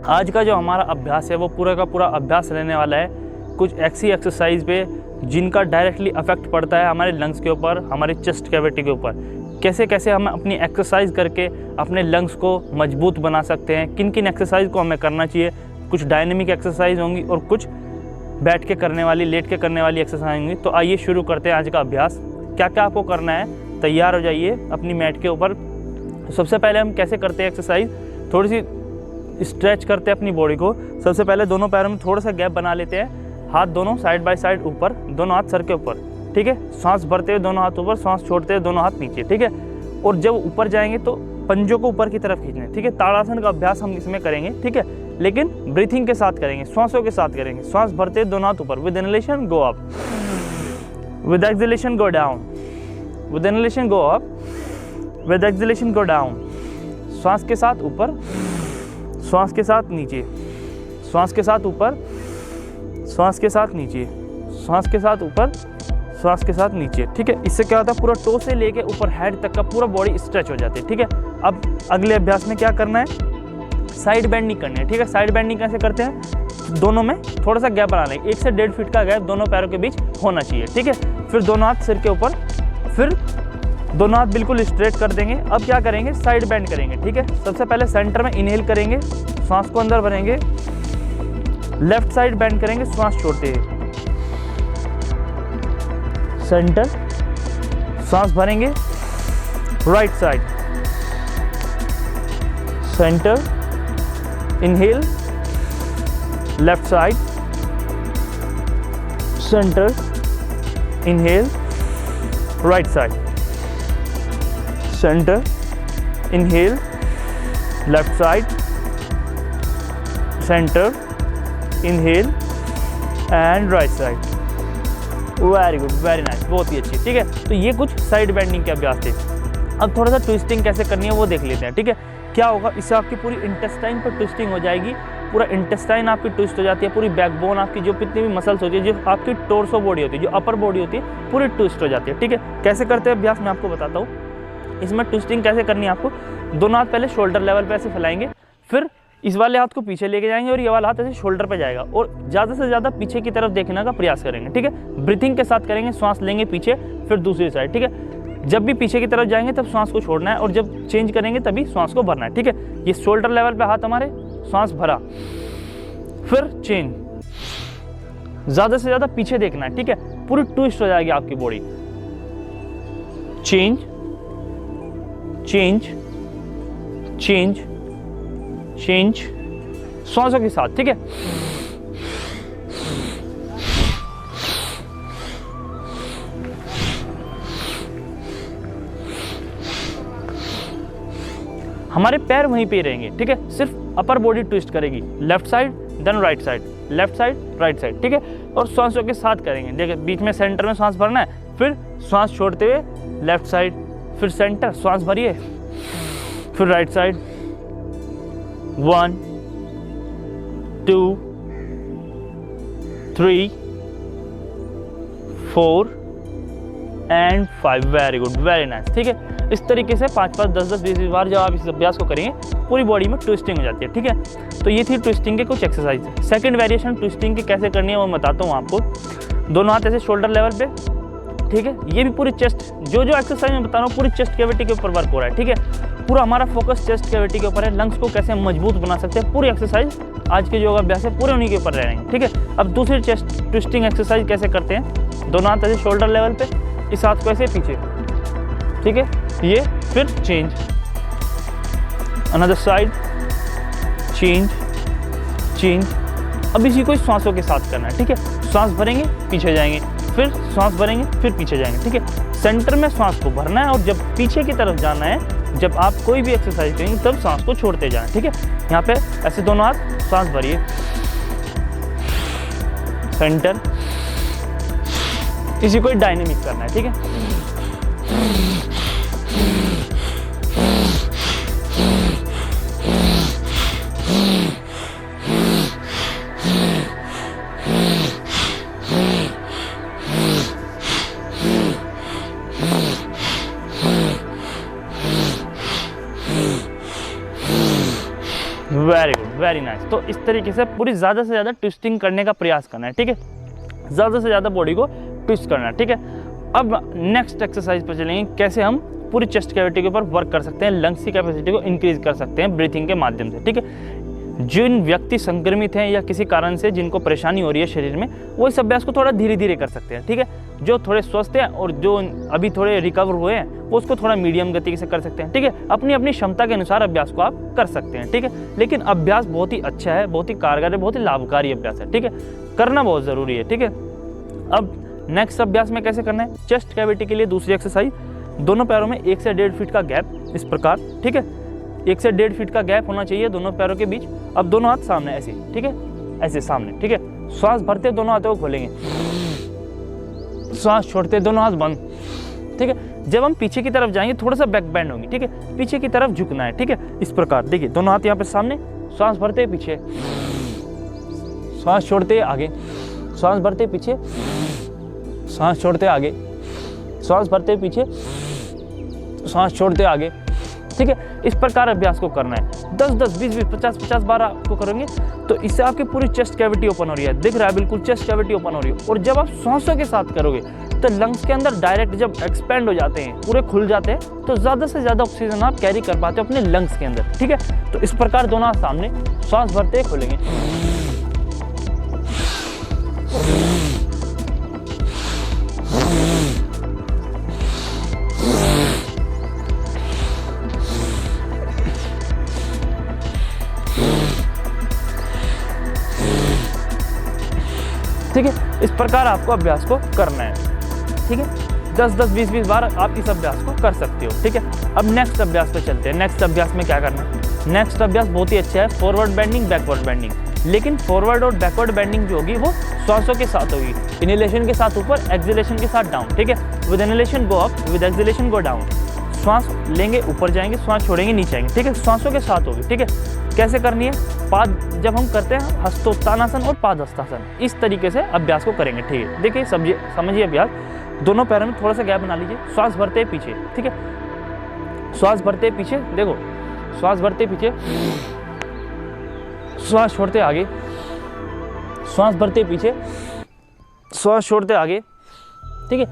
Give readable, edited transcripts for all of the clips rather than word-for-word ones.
आज का जो हमारा अभ्यास है वो पूरा का पूरा अभ्यास रहने वाला है कुछ ऐसी एक्सरसाइज पे जिनका डायरेक्टली अफेक्ट पड़ता है हमारे लंग्स के ऊपर, हमारी चेस्ट कैविटी के ऊपर। कैसे कैसे हम अपनी एक्सरसाइज करके अपने लंग्स को मजबूत बना सकते हैं, किन किन एक्सरसाइज को हमें करना चाहिए। कुछ डायनेमिक एक्सरसाइज होंगी और कुछ बैठ के करने वाली, लेट के करने वाली एक्सरसाइज होंगी। तो आइए शुरू करते हैं आज का अभ्यास। क्या क्या आपको करना है, तैयार हो जाइए अपनी मैट के ऊपर। सबसे पहले हम कैसे करते हैं एक्सरसाइज, थोड़ी सी स्ट्रेच करते हैं अपनी बॉडी को। सबसे पहले दोनों पैरों में थोड़ा सा गैप बना लेते हैं, हाथ दोनों साइड बाय साइड ऊपर, दोनों हाथ सर के ऊपर, ठीक है। सांस भरते हुए दोनों हाथ ऊपर, सांस छोड़ते हुए दोनों हाथ नीचे, ठीक है। और जब ऊपर जाएंगे तो पंजों को ऊपर की तरफ खींचना है, ठीक है। ताड़ासन का अभ्यास हम इसमें करेंगे, ठीक है, लेकिन ब्रीथिंग के साथ करेंगे, श्वासों के साथ करेंगे। श्वास भरते हुए दोनों हाथ ऊपर, with inhalation go up, with exhalation go down, with inhalation go up, with exhalation go down. श्वास के साथ ऊपर, श्वास के साथ नीचे, श्वास के साथ ऊपर, श्वास के साथ नीचे, श्वास के साथ ऊपर, श्वास के साथ नीचे, ठीक है। इससे क्या होता है, पूरा टो से लेके ऊपर हेड तक का पूरा बॉडी स्ट्रेच हो जाती है, ठीक है। अब अगले अभ्यास में क्या करना है, साइड बेंडिंग करनी है, ठीक है। साइड बेंडिंग कैसे करते हैं, दोनों में थोड़ा सा गैप बना लेंगे, 1 से 1.5 फीट का गैप दोनों पैरों के बीच होना चाहिए, ठीक है। फिर दोनों हाथ सिर के ऊपर, फिर दोनों हाथ बिल्कुल स्ट्रेट कर देंगे। अब क्या करेंगे, साइड बेंड करेंगे, ठीक है। सबसे पहले सेंटर में इनहेल करेंगे, सांस को अंदर भरेंगे, लेफ्ट साइड बेंड करेंगे, श्वास छोड़ते हैं, सेंटर, सांस भरेंगे, right side, centre, inhale, left side, centre, inhale, right side, centre, inhale, left side, centre, inhale and right side. Very good, very nice, बहुत ही अच्छी, ठीक है। तो ये कुछ साइड बेंडिंग के अभ्यास थे। अब थोड़ा सा ट्विस्टिंग कैसे करनी है वो देख लेते हैं, ठीक है। क्या होगा, इससे आपकी पूरी इंटेस्टाइन पर ट्विस्टिंग हो जाएगी, पूरा इंटेस्टाइन आपकी ट्विस्ट हो जाती है, पूरी बैकबोन आपकी, जो कितनी भी मसल्स होती है, जो आपकी टोर्सो बॉडी होती है, जो अपर बॉडी होती है, पूरी ट्विस्ट हो जाती है, ठीक है। कैसे करते हैं अभ्यास मैं आपको बताता हूँ। इसमें ट्विस्टिंग कैसे करनी है आपको, दोनों हाथ पहले शोल्डर लेवल पे ऐसे फैलाएंगे, फिर इस वाले हाथ को पीछे लेके जाएंगे और ये वाला हाथ ऐसे शोल्डर पे जाएगा और ज़्यादा से ज़्यादा पीछे की तरफ देखने का प्रयास करेंगे, ठीक है। ब्रीथिंग के साथ करेंगे, श्वास लेंगे पीछे, फिर दूसरी साइड, ठीक है। जब भी पीछे की तरफ जाएंगे तब श्वास को छोड़ना है और जब चेंज करेंगे तभी श्वास को भरना है, ठीक है। ये शोल्डर लेवल पे हाथ हमारे, श्वास भरा, फिर चेंज, ज़्यादा से ज़्यादा पीछे देखना है, ठीक है। पूरी ट्विस्ट हो जाएगी आपकी body, change, change, change, change, श्वासों के साथ, ठीक है। हमारे पैर वहीं पे रहेंगे, ठीक है। सिर्फ अपर बॉडी ट्विस्ट करेगी, left side then right side, left side right side, ठीक है। और श्वासों के साथ करेंगे, देखिए बीच में सेंटर में श्वास भरना है, फिर श्वास छोड़ते हुए लेफ्ट साइड, फिर सेंटर, श्वास भरिए, फिर right side, 1 2 3 4 and 5। Very good, very nice, ठीक है। इस तरीके से 5-5 10-10 20 बार जब आप इस अभ्यास को करेंगे पूरी बॉडी में ट्विस्टिंग हो जाती है, ठीक है। तो ये थी ट्विस्टिंग के कुछ एक्सरसाइज। सेकंड वेरिएशन ट्विस्टिंग की कैसे करनी है वो मैं बताता हूँ आपको। दोनों हाथ ऐसे शोल्डर लेवल पे, ठीक है। ये भी पूरी चेस्ट, जो एक्सरसाइज मैं बता रहा हूँ पूरी चेस्ट कैविटी के ऊपर वर्क हो रहा है, ठीक है। पूरा हमारा फोकस चेस्ट कैविटी के ऊपर है, लंग्स को कैसे मजबूत बना सकते हैं, पूरी एक्सरसाइज आज के जो अभ्यास है पूरे उन्हीं के ऊपर रहेंगे, ठीक है। अब दूसरी चेस्ट ट्विस्टिंग एक्सरसाइज कैसे करते हैं, दोनों हाथ ऐसे शोल्डर लेवल पे, इस हाथ को ऐसे पीछे, ठीक है, ये, फिर change, another side, change, change. अब इसी को श्वासों के साथ करना है, ठीक है। श्वास भरेंगे, पीछे जाएंगे, फिर श्वास भरेंगे, फिर पीछे जाएंगे, ठीक है। सेंटर में श्वास को भरना है और जब पीछे की तरफ जाना है, जब आप कोई भी एक्सरसाइज करेंगे तब सांस को छोड़ते जाएं, ठीक है। यहाँ पे ऐसे दोनों हाथ, सांस भरिए, सेंटर, इसी को डायनेमिक करना है, ठीक है। Very good, very nice. तो इस तरीके से पूरी ज़्यादा से ज़्यादा ट्विस्टिंग करने का प्रयास करना है, ठीक है, ज़्यादा से ज़्यादा बॉडी को ट्विस्ट करना है, ठीक है। अब नेक्स्ट एक्सरसाइज पर चलेंगे, कैसे हम पूरी चेस्ट कैविटी के ऊपर वर्क कर सकते हैं, लंग्स की कैपेसिटी को इंक्रीज कर सकते हैं ब्रीथिंग के माध्यम से, ठीक है। जिन व्यक्ति संक्रमित हैं या किसी कारण से जिनको परेशानी हो रही है शरीर में, वो इस अभ्यास को थोड़ा धीरे धीरे कर सकते हैं, ठीक है। जो थोड़े स्वस्थ हैं और जो अभी थोड़े रिकवर हुए हैं वो उसको थोड़ा मीडियम गति से कर सकते हैं, ठीक है। अपनी अपनी क्षमता के अनुसार अभ्यास को आप कर सकते हैं, ठीक है। लेकिन अभ्यास बहुत ही अच्छा है, बहुत ही कारगर है, बहुत ही लाभकारी अभ्यास है, ठीक है, करना बहुत ज़रूरी है, ठीक है। अब नेक्स्ट अभ्यास में कैसे करना है, चेस्ट कैविटी के लिए दूसरी एक्सरसाइज, दोनों पैरों में 1 से 1.5 फीट का गैप, इस प्रकार, ठीक है, 1 से 1.5 फीट का गैप होना चाहिए दोनों पैरों के बीच। अब दोनों हाथ सामने ऐसे, ठीक है, ऐसे सामने, ठीक है। श्वास भरते दोनों हाथों को खोलेंगे, श्वास छोड़ते दोनों हाथ बंद, ठीक है। जब हम पीछे की तरफ जाएंगे थोड़ा सा बैक बैंड होंगे, ठीक है, पीछे की तरफ झुकना है, ठीक है, इस प्रकार। देखिए दोनों हाथ यहाँ पे सामने, श्वास भरते पीछे, श्वास छोड़ते आगे, श्वास भरते पीछे, श्वास छोड़ते आगे, श्वास भरते पीछे, श्वास छोड़ते आगे, ठीक है। इस प्रकार अभ्यास को करना है 10-10, 20-20, 50-50 बार आपको करेंगे तो इससे आपकी पूरी चेस्ट कैविटी ओपन हो रही है, दिख रहा है बिल्कुल चेस्ट कैविटी ओपन हो रही है। और जब आप सांसों के साथ करोगे तो लंग्स के अंदर डायरेक्ट जब एक्सपेंड हो जाते हैं, पूरे खुल जाते हैं, तो ज़्यादा से ज़्यादा ऑक्सीजन आप कैरी कर पाते हो अपने लंग्स के अंदर, ठीक है। तो इस प्रकार दोनों हाथ सामने, श्वास भरते खोलेंगे, ठीक है। इस प्रकार आपको अभ्यास को करना है, ठीक है। 10-10, 20-20 बार आप इस अभ्यास को कर सकते हो, ठीक है। अब नेक्स्ट अभ्यास पे चलते हैं। नेक्स्ट अभ्यास में क्या करना है, नेक्स्ट अभ्यास बहुत ही अच्छा है, फॉरवर्ड बेंडिंग, बैकवर्ड बेंडिंग। लेकिन फॉरवर्ड और बैकवर्ड बेंडिंग जो होगी वो श्वासों के साथ होगी, इनहेलेशन के साथ ऊपर, एक्सहेलेशन के साथ डाउन, ठीक है। With inhalation go up, with exhalation go down. श्वास लेंगे ऊपर जाएंगे, श्वास छोड़ेंगे नीचे आएंगे, ठीक है, श्वासों के साथ होगी, ठीक है। कैसे करनी है, पाद जब हम करते हैं हस्तोत्तानासन और पादहस्तासन, इस तरीके से अभ्यास को करेंगे, ठीक है। देखिए समझिए अभ्यास, दोनों पैरों में थोड़ा सा गैप बना लीजिए, श्वास भरते पीछे, ठीक है, श्वास भरते पीछे, देखो श्वास भरते पीछे, श्वास छोड़ते आगे, श्वास भरते पीछे, श्वास छोड़ते आगे, ठीक है।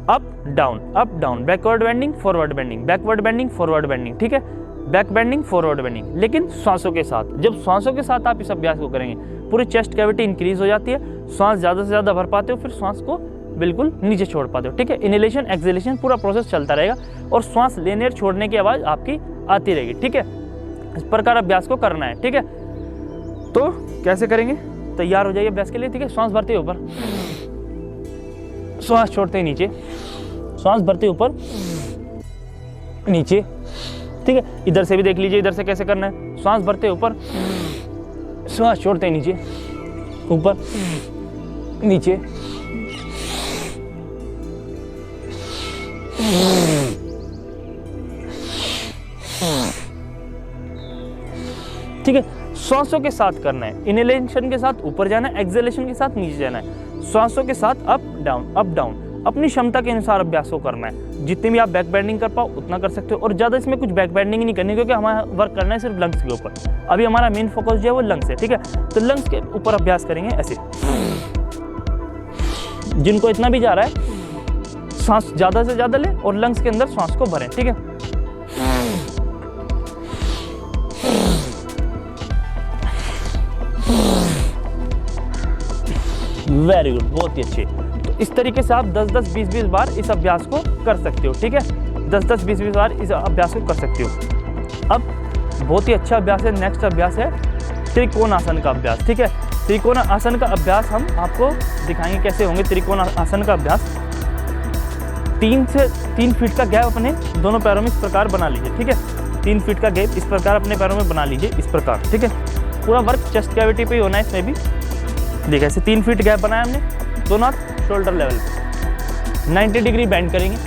Up down, backward bending, forward bending, backward bending, forward bending, ठीक है, बैक बेंडिंग, फॉरवर्ड बेंडिंग, लेकिन श्वासों के साथ। जब श्वासों के साथ आप इस अभ्यास को करेंगे पूरी चेस्ट कैविटी इंक्रीज हो जाती है, श्वास ज़्यादा से ज़्यादा भर पाते हो, फिर श्वास को बिल्कुल नीचे छोड़ पाते हो, ठीक है। इनहेलेशन एक्सहेलेशन पूरा प्रोसेस चलता रहेगा और श्वास लेने और छोड़ने की आवाज़ आपकी आती रहेगी, ठीक है। इस प्रकार अभ्यास को करना है, ठीक है। तो कैसे करेंगे, तैयार हो जाइए अभ्यास के लिए, ठीक है। श्वास भरते ऊपर, श्वास छोड़ते नीचे, श्वास भरते ऊपर नीचे, ठीक है। इधर से भी देख लीजिए, इधर से कैसे करना है, श्वास भरते ऊपर, श्वास छोड़ते नीचे, ऊपर नीचे, ठीक है। श्वासों के साथ करना है, इनहेलेशन के साथ ऊपर जाना है, एक्सहेलेशन के साथ नीचे जाना है, श्वासों के साथ अप डाउन, अपनी क्षमता के अनुसार अभ्यास को करना है। जितनी भी आप बैक बेंडिंग कर पाओ उतना कर सकते हो, और ज़्यादा इसमें कुछ बैक बेंडिंग नहीं करनी, क्योंकि हमारा वर्क करना है सिर्फ लंग्स के ऊपर। अभी हमारा मेन फोकस जो है वो लंग्स है, ठीक है। तो लंग्स के ऊपर अभ्यास करेंगे ऐसे, जिनको इतना भी जा रहा है सांस ज़्यादा से ज़्यादा लें और लंग्स के अंदर सांस को भरें, ठीक है। वेरी गुड, बहुत ही अच्छे। तो इस तरीके से आप 10-10, 20-20 बार इस अभ्यास को कर सकते हो, ठीक है। 10-10, 20-20 बार इस अभ्यास को कर सकते हो। अब बहुत ही अच्छा अभ्यास है, नेक्स्ट अभ्यास है त्रिकोणासन का अभ्यास, ठीक है। त्रिकोणासन का अभ्यास हम आपको दिखाएंगे कैसे होंगे। त्रिकोणासन का अभ्यास 3 से 3 फीट का गैप अपने दोनों पैरों में इस प्रकार बना लीजिए, ठीक है। 3 फीट का गैप इस प्रकार अपने पैरों में बना लीजिए, इस प्रकार, ठीक है। पूरा वर्क चेस्ट कैविटी पे ही होना है इसमें भी। देखिए ऐसे 3 फीट गैप बनाया हमने, दोनों हाथ शोल्डर लेवल पे 90 डिग्री बेंड करेंगे,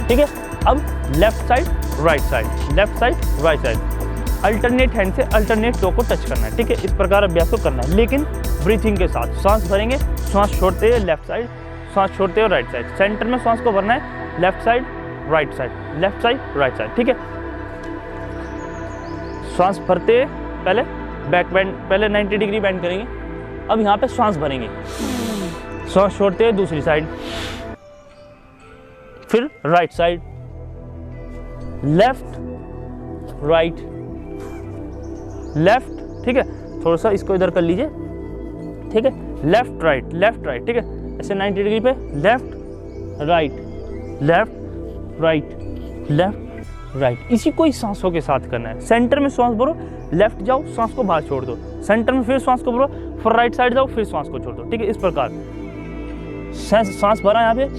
ठीक है। अब left side right side, left side right side, alternate hand से अल्टरनेट टो को टच करना है, ठीक है। इस प्रकार अभ्यास को करना है, लेकिन ब्रीथिंग के साथ। सांस भरेंगे, सांस छोड़ते हुए लेफ्ट साइड, सांस छोड़ते हुए राइट साइड, सेंटर में सांस को भरना है, left side right side, left side right side, ठीक है। सांस भरते पहले बैक बेंड, पहले 90 डिग्री बेंड करेंगे। अब यहाँ पे श्वास भरेंगे, श्वास छोड़ते हैं दूसरी साइड, फिर right side, left right left, ठीक है। थोड़ा सा इसको इधर कर लीजिए, ठीक है, लेफ्ट राइट, ठीक है। ऐसे 90 डिग्री पे लेफ्ट राइट, इसी को ही सांसों के साथ करना है। सेंटर में श्वास भरो, लेफ्ट जाओ, श्वास को बाहर छोड़ दो, सेंटर में फिर श्वास को भरो, फिर राइट साइड जाओ, फिर श्वास को छोड़ दो, ठीक है। इस प्रकार सांस भरा यहाँ पे,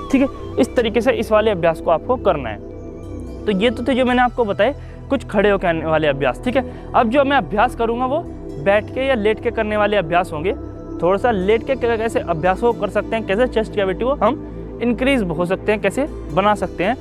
ठीक है। इस तरीके से इस वाले अभ्यास को आपको करना है। तो ये तो थे जो मैंने आपको बताए कुछ खड़े होकर करने वाले अभ्यास, ठीक है। अब जो मैं अभ्यास करूँगा वो बैठ के या लेट के करने वाले अभ्यास होंगे। थोड़ा सा लेट के कैसे अभ्यास को कर सकते हैं, कैसे चेस्ट कैविटी को हम इंक्रीज हो सकते हैं, कैसे बना सकते हैं,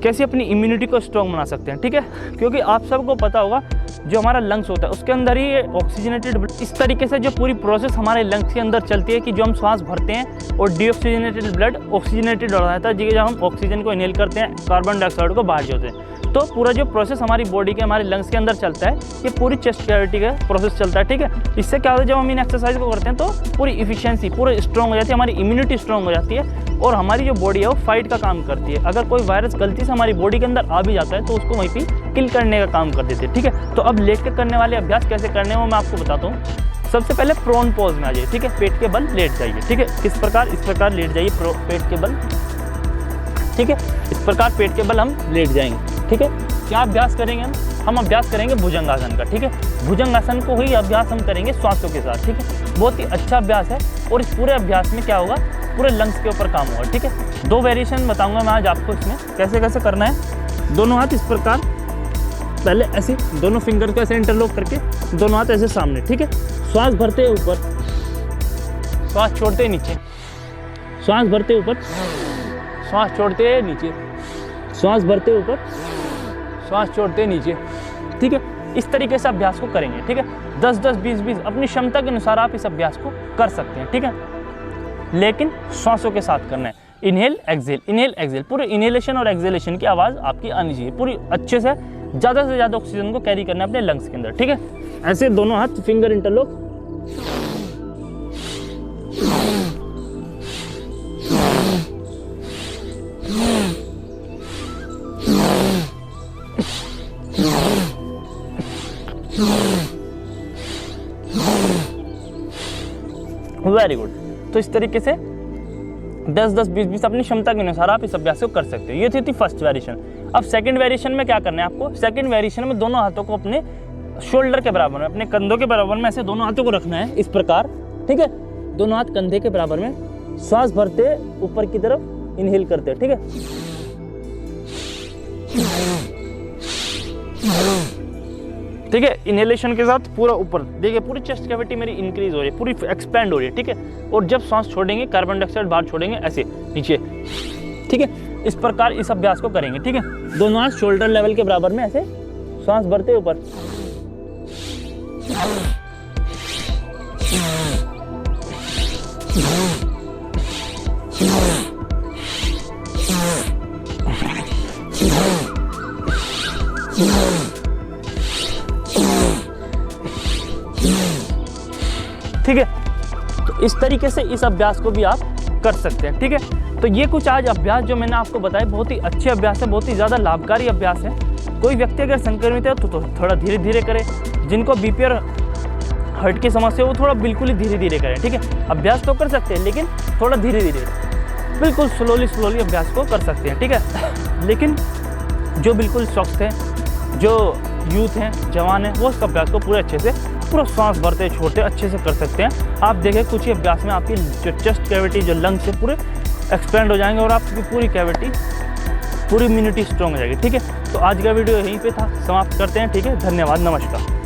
कैसे अपनी इम्यूनिटी को स्ट्रॉन्ग बना सकते हैं, ठीक है। क्योंकि आप सबको पता होगा जो हमारा लंग्स होता है उसके अंदर ही ऑक्सीजनेटेड, इस तरीके से जो पूरी प्रोसेस हमारे लंग्स के अंदर चलती है कि जो हम श्वास भरते हैं और डीऑक्सीजनेटेड ब्लड ऑक्सीजनेटेड हो जाता है, जब हम ऑक्सीजन को इनहेल करते हैं, कार्बन डाइऑक्साइड को बाहर छोड़ते हैं। तो पूरा जो प्रोसेस हमारी बॉडी के, हमारे लंग्स के अंदर चलता है, ये पूरी चेस्ट कैविटी का प्रोसेस चलता है, ठीक है। इससे क्या होता है, जब हम इन एक्सरसाइज को करते हैं तो पूरी इफिशियंसी पूरी स्ट्रॉन्ग हो जाती है, हमारी इम्यूनिटी स्ट्रॉन्ग हो जाती है और हमारी जो बॉडी है वो फाइट का काम करती है। अगर कोई वायरस गलती से हमारी बॉडी के अंदर आ भी जाता है तो उसको वहीं पे किल करने का काम कर देते हैं, ठीक है। तो अब लेट के करने वाले अभ्यास कैसे करने हैं वो मैं आपको बताता हूँ। सबसे पहले प्रोन पोज में आ जाइए, ठीक है, पेट के बल लेट जाइए, ठीक है। किस प्रकार, इस प्रकार लेट जाइए, पेट के बल, ठीक है। इस प्रकार पेट के बल हम लेट जाएंगे, ठीक है। क्या अभ्यास करेंगे हम अभ्यास करेंगे भुजंगासन का, ठीक है। भुजंगासन को ही अभ्यास हम करेंगे श्वासों के साथ, ठीक है। बहुत ही अच्छा अभ्यास है और इस पूरे अभ्यास में क्या होगा, पूरे लंग्स के ऊपर काम होगा, ठीक है। 2 वेरिएशन बताऊंगा मैं आज आपको इसमें कैसे कैसे करना है। दोनों हाथ इस प्रकार, पहले ऐसे दोनों फिंगर को ऐसे इंटरलॉक करके दोनों हाथ ऐसे सामने, ठीक है। श्वास भरते हैं ऊपर, श्वास छोड़ते हैं नीचे, श्वास भरते ऊपर, श्वास छोड़ते हैं नीचे, श्वास भरते ऊपर, श्वास छोड़ते नीचे, ठीक है। इस तरीके से अभ्यास को करेंगे, ठीक है। 10-10, 20-20 अपनी क्षमता के अनुसार आप इस अभ्यास को कर सकते हैं, ठीक है। लेकिन श्वासों के साथ करना है, इनहेल एक्सहेल, पूरे इनहेलेशन और एक्सहेलेशन की आवाज़ आपकी आनी चाहिए, पूरी अच्छे से ज़्यादा ऑक्सीजन को कैरी करना है अपने लंग्स के अंदर, ठीक है। ऐसे दोनों हाथ फिंगर इंटरलॉक, वेरी गुड। तो इस तरीके से 10-10, 20-20 अपनी क्षमता के अनुसार आप इस अभ्यास को कर सकते हो। ये थी फर्स्ट वेरिएशन। अब सेकंड वेरिएशन में क्या करना है आपको, सेकंड वेरिएशन में दोनों हाथों को अपने शोल्डर के बराबर में, अपने कंधों के बराबर में ऐसे दोनों हाथों को रखना है इस प्रकार, ठीक है। दोनों हाथ कंधे के बराबर में, श्वास भरते ऊपर की तरफ इनहेल करते, ठीक है। ठीक है, इनहेलेशन के साथ पूरा ऊपर देखिए, पूरी चेस्ट कैविटी मेरी इंक्रीज हो रही है, पूरी एक्सपैंड हो रही है, ठीक है। और जब सांस छोड़ेंगे, कार्बन डाइऑक्साइड बाहर छोड़ेंगे ऐसे नीचे, ठीक है। इस प्रकार इस अभ्यास को करेंगे, ठीक है। दोनों हाथ शोल्डर लेवल के बराबर में ऐसे सांस भरते ऊपर, ठीक है। तो इस तरीके से इस अभ्यास को भी आप कर सकते हैं, ठीक है। तो ये कुछ आज अभ्यास जो मैंने आपको बताए बहुत ही अच्छे अभ्यास है, बहुत ही ज़्यादा लाभकारी अभ्यास है। कोई व्यक्ति अगर संक्रमित है तो थोड़ा धीरे धीरे करे, जिनको बीपी और हार्ट की समस्या हो वो थोड़ा बिल्कुल ही धीरे धीरे करें, ठीक है। अभ्यास तो कर सकते हैं लेकिन थोड़ा धीरे धीरे, बिल्कुल स्लोली अभ्यास को कर सकते हैं, ठीक है। लेकिन जो बिल्कुल स्वस्थ है, जो यूथ हैं, जवान हैं, वो इस अभ्यास को पूरे अच्छे से पूरा श्वास भरते छोड़ते अच्छे से कर सकते हैं। आप देखें कुछ ही अभ्यास में आपकी जो चेस्ट कैविटी, जो लंग्स से पूरे एक्सपेंड हो जाएंगे और आपकी पूरी कैविटी, पूरी इम्यूनिटी स्ट्रॉन्ग हो जाएगी, ठीक है। तो आज का वीडियो यहीं पे था, समाप्त करते हैं, ठीक है। धन्यवाद, नमस्कार।